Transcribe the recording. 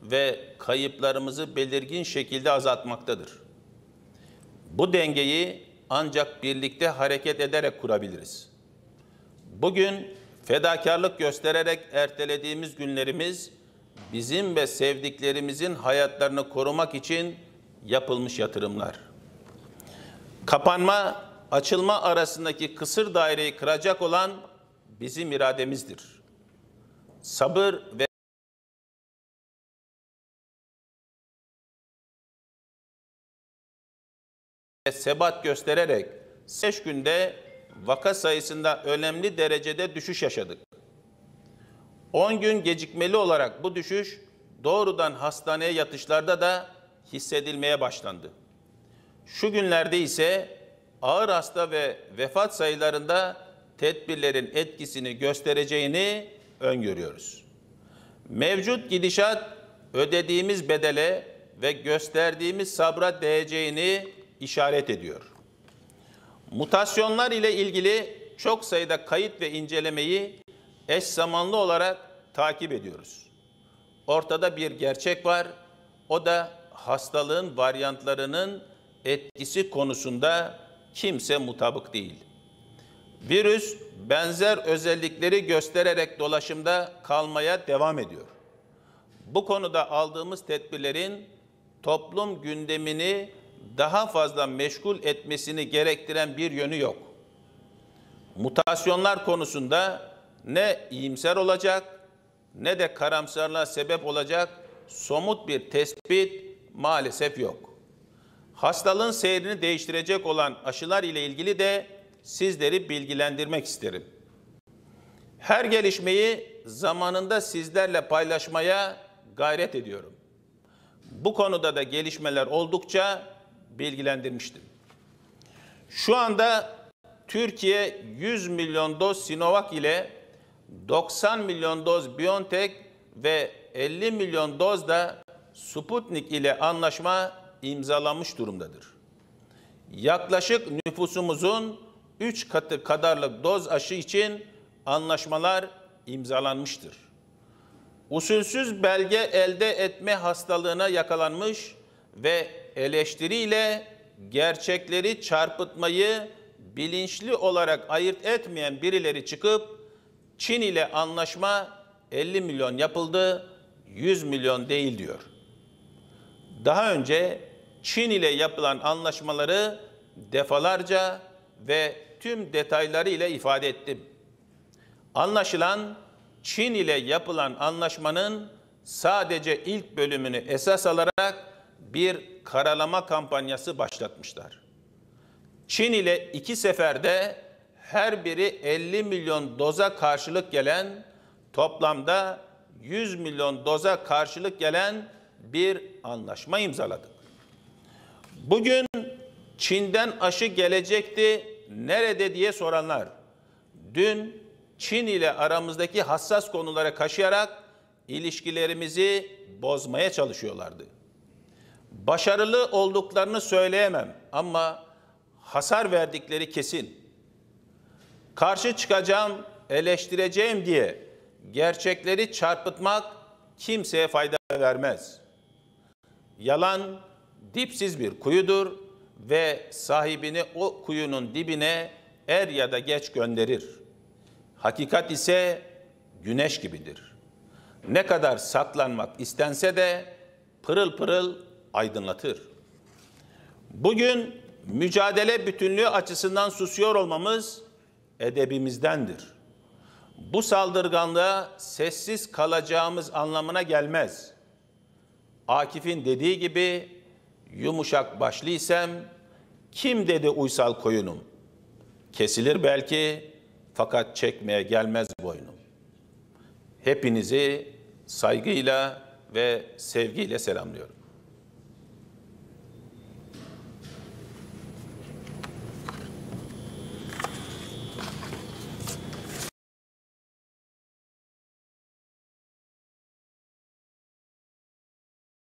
ve kayıplarımızı belirgin şekilde azaltmaktadır. Bu dengeyi ancak birlikte hareket ederek kurabiliriz. Bugün fedakarlık göstererek ertelediğimiz günlerimiz bizim ve sevdiklerimizin hayatlarını korumak için yapılmış yatırımlar. Kapanma, açılma arasındaki kısır daireyi kıracak olan bizim irademizdir. Sabır ve sebat göstererek 5 günde vaka sayısında önemli derecede düşüş yaşadık. 10 gün gecikmeli olarak bu düşüş doğrudan hastaneye yatışlarda da hissedilmeye başlandı. Şu günlerde ise ağır hasta ve vefat sayılarında tedbirlerin etkisini göstereceğini öngörüyoruz. Mevcut gidişat ödediğimiz bedele ve gösterdiğimiz sabra değeceğini işaret ediyor. Mutasyonlar ile ilgili çok sayıda kayıt ve incelemeyi eş zamanlı olarak takip ediyoruz. Ortada bir gerçek var, o da hastalığın varyantlarının etkisi konusunda kimse mutabık değil. Virüs benzer özellikleri göstererek dolaşımda kalmaya devam ediyor. Bu konuda aldığımız tedbirlerin toplum gündemini daha fazla meşgul etmesini gerektiren bir yönü yok. Mutasyonlar konusunda ne iyimser olacak ne de karamsarlığa sebep olacak somut bir tespit maalesef yok. Hastalığın seyrini değiştirecek olan aşılar ile ilgili de sizleri bilgilendirmek isterim. Her gelişmeyi zamanında sizlerle paylaşmaya gayret ediyorum. Bu konuda da gelişmeler oldukça bilgilendirmiştim. Şu anda Türkiye 100 milyon doz Sinovac ile 90 milyon doz BioNTech ve 50 milyon doz da Sputnik ile anlaşma imzalanmış durumdadır. Yaklaşık nüfusumuzun 3 katı kadarlık doz aşı için anlaşmalar imzalanmıştır. Usulsüz belge elde etme hastalığına yakalanmış ve eleştiriyle gerçekleri çarpıtmayı bilinçli olarak ayırt etmeyen birileri çıkıp Çin ile anlaşma 50 milyon yapıldı, 100 milyon değil diyor. Daha önce Çin ile yapılan anlaşmaları defalarca ve tüm detayları ile ifade ettim. Anlaşılan Çin ile yapılan anlaşmanın sadece ilk bölümünü esas alarak bir karalama kampanyası başlatmışlar. Çin ile 2 seferde her biri 50 milyon doza karşılık gelen, toplamda 100 milyon doza karşılık gelen bir anlaşma imzaladık. Bugün Çin'den aşı gelecekti, nerede diye soranlar, dün Çin ile aramızdaki hassas konulara kaşıyarak ilişkilerimizi bozmaya çalışıyorlardı. Başarılı olduklarını söyleyemem ama hasar verdikleri kesin. Karşı çıkacağım, eleştireceğim diye gerçekleri çarpıtmak kimseye fayda vermez. Yalan dipsiz bir kuyudur ve sahibini o kuyunun dibine er ya da geç gönderir. Hakikat ise güneş gibidir. Ne kadar saklanmak istense de pırıl pırıl aydınlatır. Bugün mücadele bütünlüğü açısından susuyor olmamız edebimizdendir. Bu saldırganlığa sessiz kalacağımız anlamına gelmez. Akif'in dediği gibi yumuşak başlıysam kim dedi uysal koyunum? Kesilir belki fakat çekmeye gelmez boynum. Hepinizi saygıyla ve sevgiyle selamlıyorum.